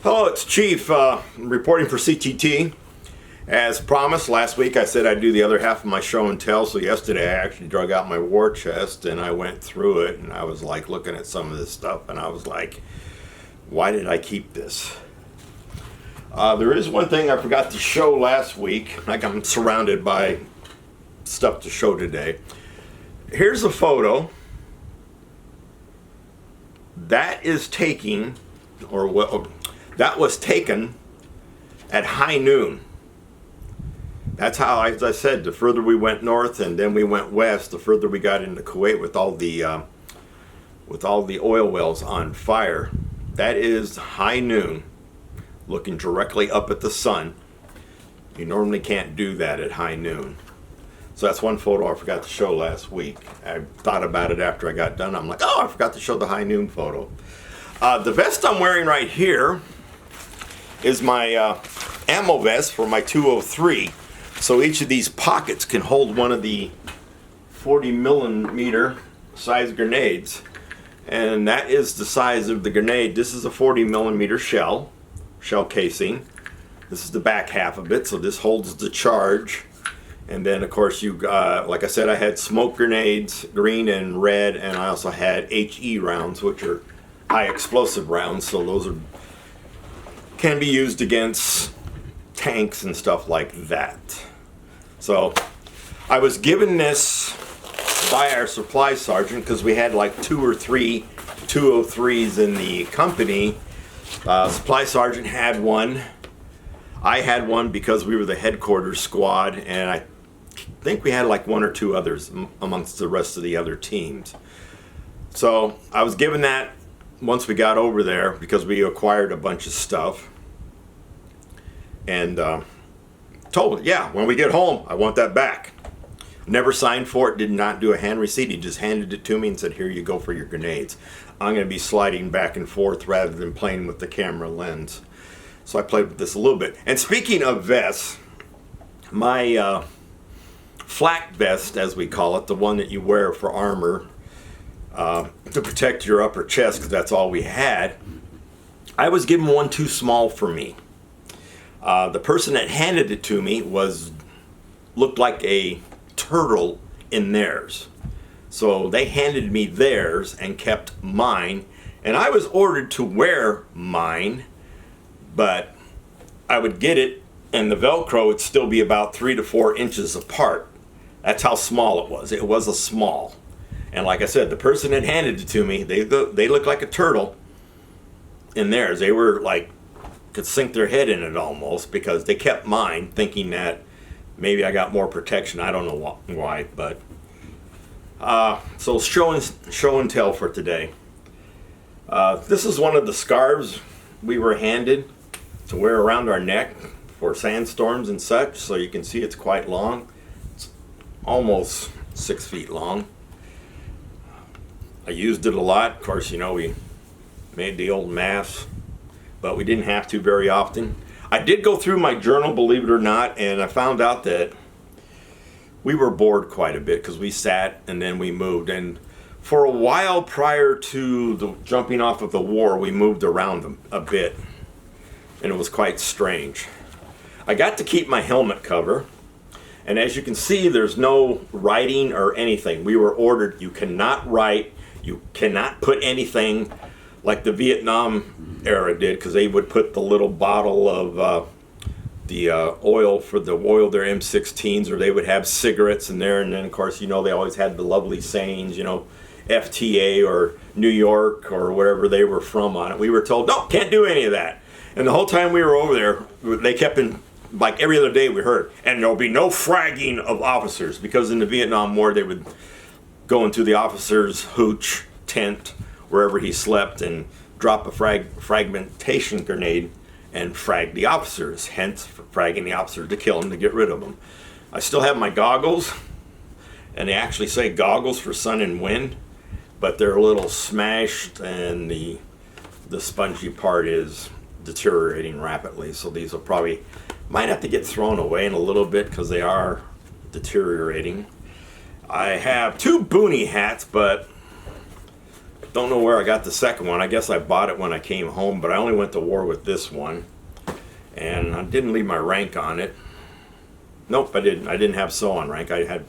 Hello, it's Chief reporting for CTT. As promised, last week I said I'd do the other half of my show and tell, so yesterday I actually drug out my war chest and I went through it, and I was like looking at some of this stuff and I was like, why did I keep this? There is one thing I forgot to show last week. Like, I'm surrounded by stuff to show today. Here's a photo. That is taking, or what? That was taken at high noon. That's how, as I said, the further we went north and then we went west, the further we got into Kuwait with all the oil wells on fire. That is high noon, looking directly up at the sun. You normally can't do that at high noon. So that's one photo I forgot to show last week. I thought about it after I got done. I'm like, oh, I forgot to show the high noon photo. The vest I'm wearing right here is my ammo vest for my 203. So each of these pockets can hold one of the 40 millimeter size grenades. And that is the size of the grenade. This is a 40 millimeter shell casing. This is the back half of it, so this holds the charge. And then, of course, you like I said, I had smoke grenades, green and red, and I also had HE rounds, which are high explosive rounds. So those can be used against tanks and stuff like that. So I was given this by our supply sergeant because we had like 2 or 3 203s in the company. Supply sergeant had one. I had one because we were the headquarters squad, and I think we had like 1 or 2 others amongst the rest of the other teams. So I was given that once we got over there because we acquired a bunch of stuff, and told, yeah, when we get home I want that back. Never signed for it, did not do a hand receipt. He just handed it to me and said, here you go for your grenades. I'm going to be sliding back and forth rather than playing with the camera lens. So I played with this a little bit. And speaking of vests, my flak vest, as we call it, the one that you wear for armor to protect your upper chest, because that's all we had, I was given one too small for me. The person that handed it to me looked like a turtle in theirs. So they handed me theirs and kept mine, and I was ordered to wear mine, but I would get it and the Velcro would still be about 3 to 4 inches apart. That's how small it was. It was a small. And like I said, the person that handed it to me, they looked like a turtle in theirs. They were like, could sink their head in it almost, because they kept mine thinking that maybe I got more protection. I don't know why, but so show and tell for today. This is one of the scarves we were handed to wear around our neck for sandstorms and such. So you can see it's quite long. It's almost 6 feet long. I used it a lot. Of course, you know, we made the old mask, but we didn't have to very often. I did go through my journal, believe it or not, and I found out that we were bored quite a bit because we sat and then we moved. And for a while prior to the jumping off of the war, we moved around a bit, and it was quite strange. I got to keep my helmet cover, and as you can see, there's no writing or anything. We were ordered, you cannot write, you cannot put anything like the Vietnam era did, because they would put the little bottle of the oil for the oil their M16s, or they would have cigarettes in there, and then of course, you know, they always had the lovely sayings, you know, FTA or New York or wherever they were from on it. We were told, no, can't do any of that. And the whole time we were over there, they kept in, like every other day we heard, and there'll be no fragging of officers, because in the Vietnam War they would go into the officer's hooch tent, wherever he slept, and drop a fragmentation grenade and frag the officers, hence fragging the officers to kill them, to get rid of them. I still have my goggles, and they actually say goggles for sun and wind, but they're a little smashed, and the spongy part is deteriorating rapidly, so these will probably might have to get thrown away in a little bit because they are deteriorating. I have 2 boonie hats, but Don't know where I got the second one. I guess I bought it when I came home, but I only went to war with this one. And I didn't leave my rank on it. Nope, I didn't. I didn't have sew on rank. I had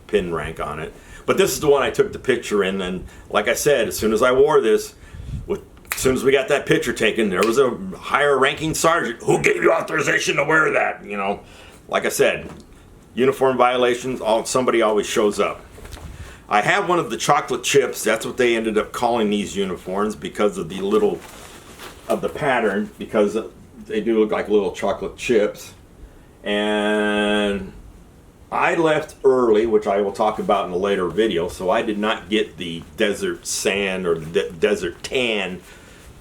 pin rank on it. But this is the one I took the picture in, and like I said, as soon as I wore this, as soon as we got that picture taken, there was a higher ranking sergeant. Who gave you authorization to wear that? You know, like I said, uniform violations, somebody always shows up. I have one of the chocolate chips. That's what they ended up calling these uniforms because of the pattern, because they do look like little chocolate chips. And I left early, which I will talk about in a later video, so I did not get the Desert Sand or the Desert Tan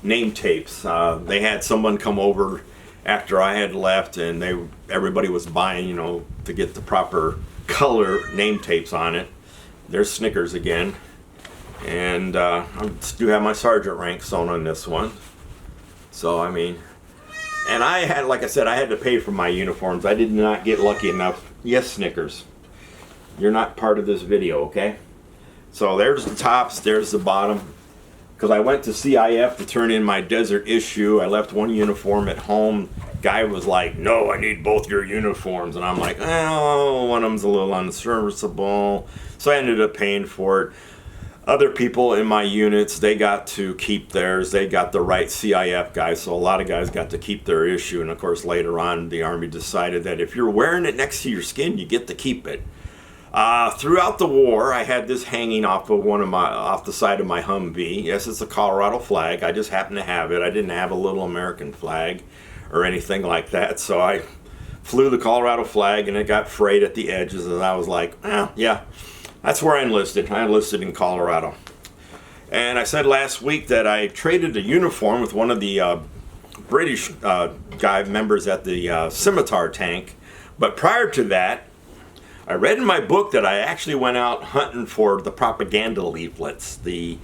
name tapes. They had someone come over after I had left, and everybody was buying, you know, to get the proper color name tapes on it. There's Snickers again. And I do have my sergeant rank sewn on this one. So, I mean, and I had, like I said, I had to pay for my uniforms. I did not get lucky enough. Yes, Snickers, you're not part of this video, okay? So there's the tops, there's the bottom. Because I went to CIF to turn in my desert issue. I left one uniform at home. Guy was like, no, I need both your uniforms. And I'm like, oh, one of them's a little unserviceable. So I ended up paying for it. Other people in my units, they got to keep theirs. They got the right CIF guys, so a lot of guys got to keep their issue. And of course, later on, the Army decided that if you're wearing it next to your skin, you get to keep it. Throughout the war, I had this hanging off of off the side of my Humvee. Yes, it's a Colorado flag. I just happened to have it. I didn't have a little American flag or anything like that, so I flew the Colorado flag, and it got frayed at the edges, and I was like, yeah. That's where I enlisted. I enlisted in Colorado. And I said last week that I traded a uniform with one of the British members at the Scimitar tank. But prior to that, I read in my book that I actually went out hunting for the propaganda leaflets. The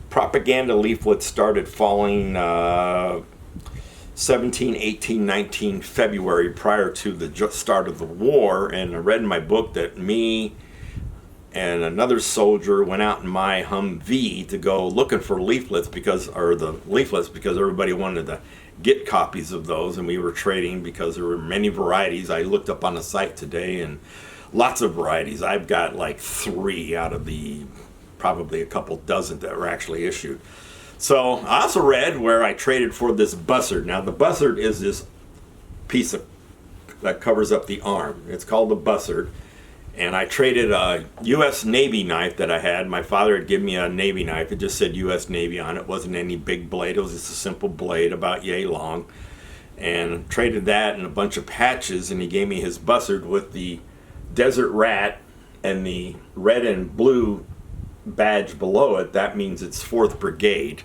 propaganda leaflets started falling 17, 18, 19 February prior to the start of the war. And I read in my book that me and another soldier went out in my Humvee to go looking for leaflets because everybody wanted to get copies of those, and we were trading because there were many varieties. I looked up on the site today, and lots of varieties. I've got like 3 out of the probably a couple dozen that were actually issued. So I also read where I traded for this buzzard. Now the buzzard is this piece that covers up the arm. It's called the buzzard. And I traded a U.S. Navy knife that I had. My father had given me a Navy knife. It just said U.S. Navy on it. It wasn't any big blade. It was just a simple blade about yay long. And traded that and a bunch of patches. And he gave me his buzzard with the Desert Rat and the red and blue badge below it. That means it's 4th Brigade.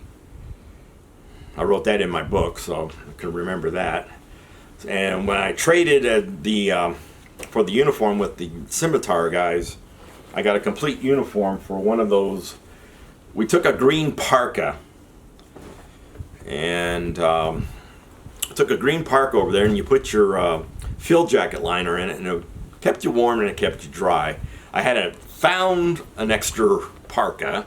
I wrote that in my book, so I can remember that. And when I traded for the uniform with the Scimitar guys, I got a complete uniform for one of those. We took a green parka and took a green parka over there, and you put your field jacket liner in it, and it kept you warm and it kept you dry. I had found an extra parka,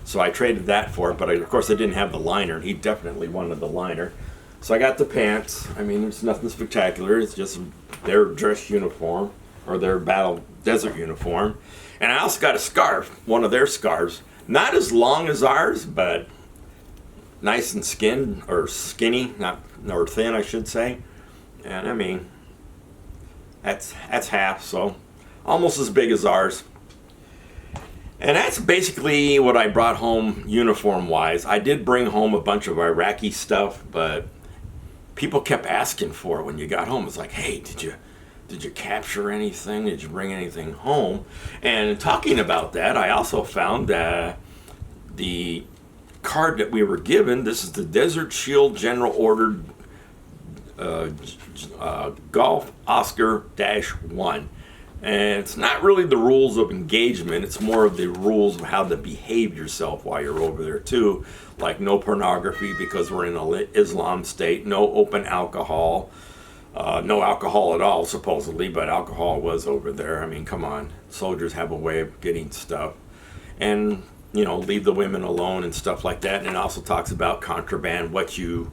so I traded that for it, but of course I didn't have the liner, and he definitely wanted the liner. So I got the pants. I mean, it's nothing spectacular. It's just their dress uniform or their battle desert uniform. And I also got a scarf, one of their scarves. Not as long as ours, but nice and skinny, or thin, I should say. And I mean, that's half, so almost as big as ours. And that's basically what I brought home uniform-wise. I did bring home a bunch of Iraqi stuff, but people kept asking for it when you got home. It's like, hey, did you capture anything? Did you bring anything home? And talking about that, I also found that the card that we were given, this is the Desert Shield General Ordered Golf Oscar-1. And it's not really the rules of engagement, it's more of the rules of how to behave yourself while you're over there too. Like no pornography because we're in an Islam state, no open alcohol, no alcohol at all supposedly, but alcohol was over there. I mean, come on, soldiers have a way of getting stuff. And leave the women alone and stuff like that. And it also talks about contraband, what you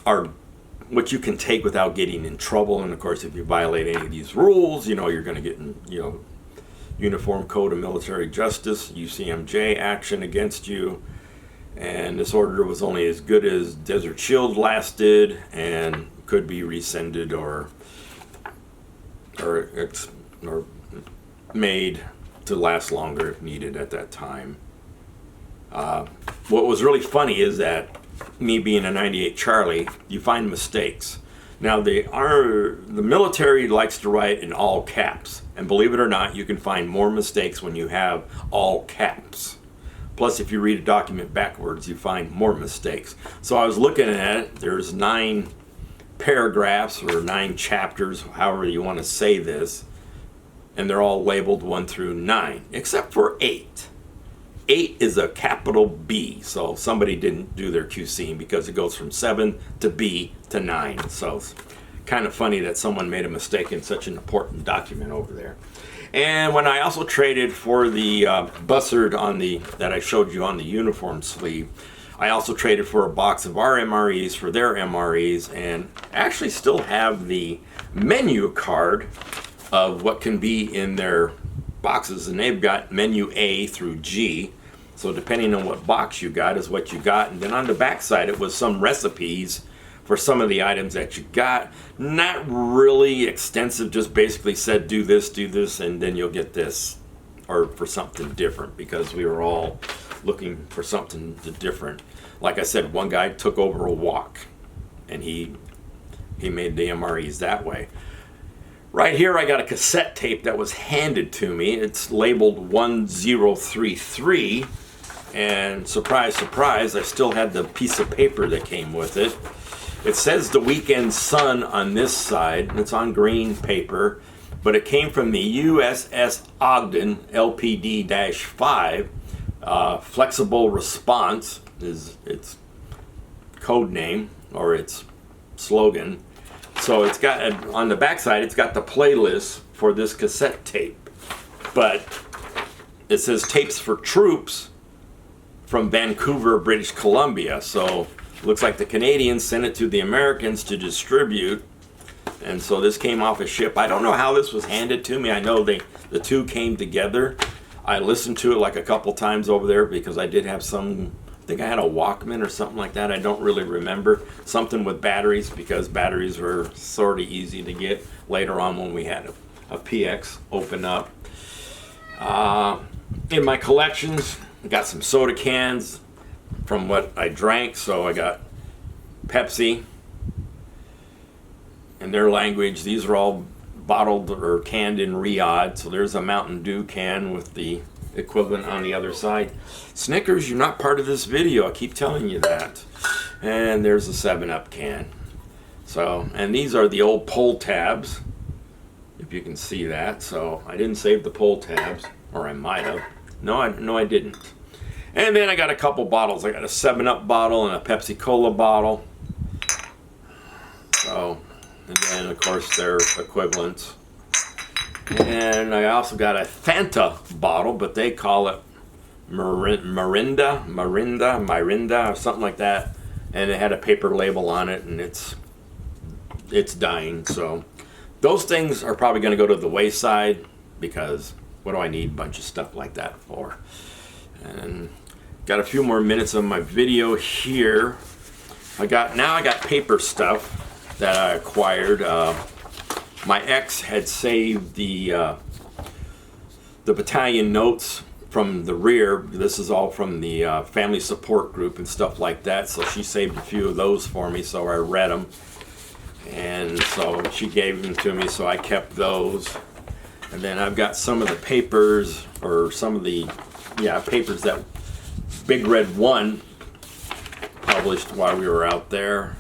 can take without getting in trouble. And of course, if you violate any of these rules, you're going to get in, Uniform Code of Military Justice, UCMJ action against you. And this order was only as good as Desert Shield lasted and could be rescinded or made to last longer if needed at that time. What was really funny is that me being a 98 Charlie, you find mistakes. Now the military likes to write in all caps, and believe it or not, you can find more mistakes when you have all caps. Plus, if you read a document backwards, you find more mistakes. So I was looking at it. There's 9 paragraphs or 9 chapters, however you want to say this, and they're all labeled 1 through 9, except for 8. 8 is a capital B, so somebody didn't do their QCing because it goes from 7 to B to 9. So it's kind of funny that someone made a mistake in such an important document over there. And when I also traded for the buzzard that I showed you on the uniform sleeve, I also traded for a box of our MREs for their MREs, and actually still have the menu card of what can be in their boxes, and they've got menu A through G. So depending on what box you got is what you got. And then on the back side, it was some recipes for some of the items that you got. Not really extensive, just basically said do this, and then you'll get this, or for something different, because we were all looking for something different. Like I said, one guy took over a walk, and he made the MREs that way. Right here I got a cassette tape that was handed to me. It's labeled 1033, and surprise, surprise, I still had the piece of paper that came with it. It says The Weekend Sun on this side, and it's on green paper, but it came from the USS Ogden LPD-5. Flexible Response is its code name, or its slogan. So it's got, on the backside, it's got the playlist for this cassette tape. But it says tapes for troops from Vancouver, British Columbia. So it looks like the Canadians sent it to the Americans to distribute. And so this came off a ship. I don't know how this was handed to me. I know the two came together. I listened to it like a couple times over there because I did have I think I had a Walkman or something like that. I don't really remember. Something with batteries, because batteries were sort of easy to get later on when we had a PX open up. In my collections, I got some soda cans from what I drank. So I got Pepsi in their language. These are all bottled or canned in Riyadh. So there's a Mountain Dew can with the equivalent on the other side. Snickers, you're not part of this video. I keep telling you that. And there's a 7-Up can. So, and these are the old pull tabs, if you can see that. So I didn't save the pull tabs, or I might have. No, I didn't. And then I got a couple bottles. I got a 7-Up bottle and a Pepsi Cola bottle. So, and then of course their equivalents. And I also got a Fanta bottle, but they call it Mirinda, or something like that. And it had a paper label on it, and it's dying. So those things are probably going to go to the wayside, because what do I need a bunch of stuff like that for? And got a few more minutes of my video here. I got paper stuff that I acquired. My ex had saved the battalion notes from the rear. This is all from the family support group and stuff like that. So she saved a few of those for me, so I read them. And so she gave them to me, so I kept those. And then I've got some of the papers, or some of the papers that Big Red 1 published while we were out there.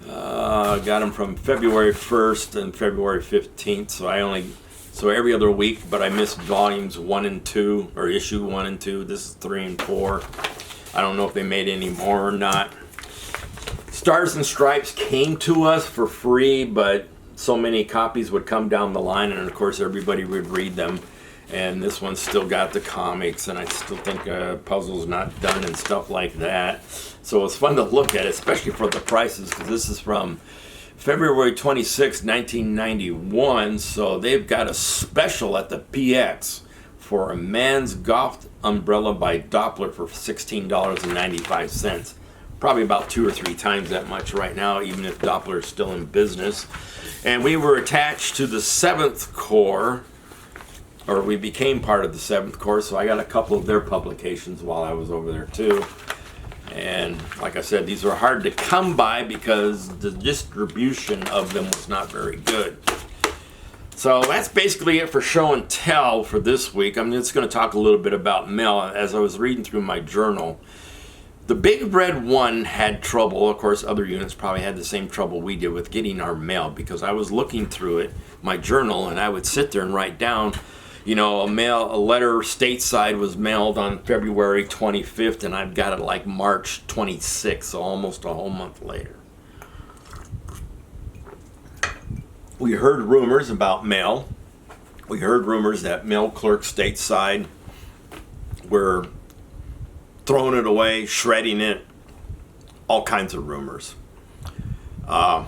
I got them from February 1st and February 15th, so every other week, but I missed volumes 1 and 2, or issue 1 and 2. This is 3 and 4. I don't know if they made any more or not. Stars and Stripes came to us for free, but so many copies would come down the line, and of course everybody would read them. And this one's still got the comics, and I still think puzzles not done and stuff like that. So it's fun to look at, especially for the prices, because this is from February 26, 1991. So they've got a special at the PX for a man's golf umbrella by Doppler for $16.95. Probably about 2 or 3 times that much right now, even if Doppler is still in business. And we were attached to the 7th Corps, or we became part of the 7th Corps, so I got a couple of their publications while I was over there too. And like I said, these were hard to come by because the distribution of them was not very good. So that's basically it for show and tell for this week. I'm just going to talk a little bit about mail. As I was reading through my journal, the Big Red One had trouble. Of course, other units probably had the same trouble we did with getting our mail, because I was looking through it, my journal, and I would sit there and write down, you know, a letter stateside was mailed on February 25th, and I've got it like March 26th, so almost a whole month later. We heard rumors about mail. We heard rumors that mail clerks stateside were throwing it away, shredding it, all kinds of rumors. I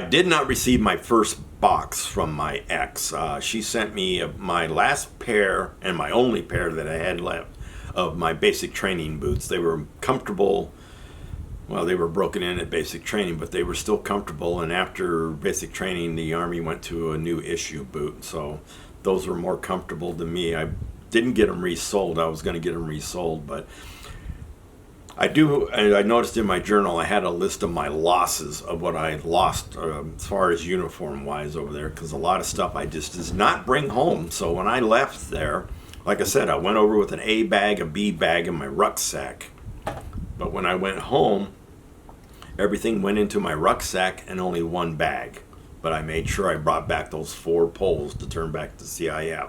did not receive my first box from my ex. She sent me my last pair and my only pair that I had left of my basic training boots. They were comfortable. Well, they were broken in at basic training, but they were still comfortable. And after basic training, the Army went to a new issue boot, so those were more comfortable to me. I didn't get them resold. I was going to get them resold, but I noticed in my journal I had a list of my losses of what I lost as far as uniform wise over there, because a lot of stuff I just did not bring home. So when I left there, like I said, I went over with an A bag, a B bag, and my rucksack. But when I went home, everything went into my rucksack and only one bag. But I made sure I brought back those 4 poles to turn back to CIF.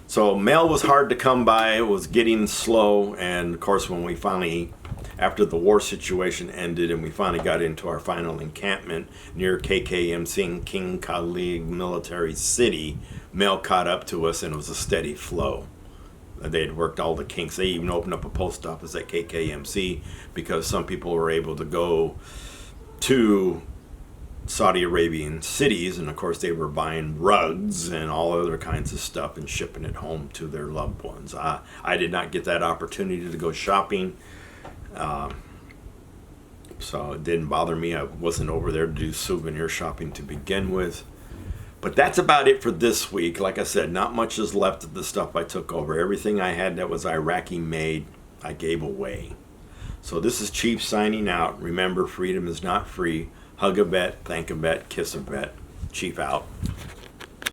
So mail was hard to come by. It was getting slow. And of course, when we finally, after the war situation ended and we finally got into our final encampment near KKMC in King Khalid Military City, mail caught up to us and it was a steady flow. They had worked all the kinks. They even opened up a post office at KKMC because some people were able to go to Saudi Arabian cities, and of course they were buying rugs and all other kinds of stuff and shipping it home to their loved ones. I did not get that opportunity to go shopping, so it didn't bother me. I wasn't over there to do souvenir shopping to begin with. But that's about it for this week. Like I said, not much is left of the stuff I took over. Everything I had that was Iraqi made, I gave away. So this is Chief signing out. Remember, freedom is not free. Hug a vet, thank a vet, kiss a vet. Chief out.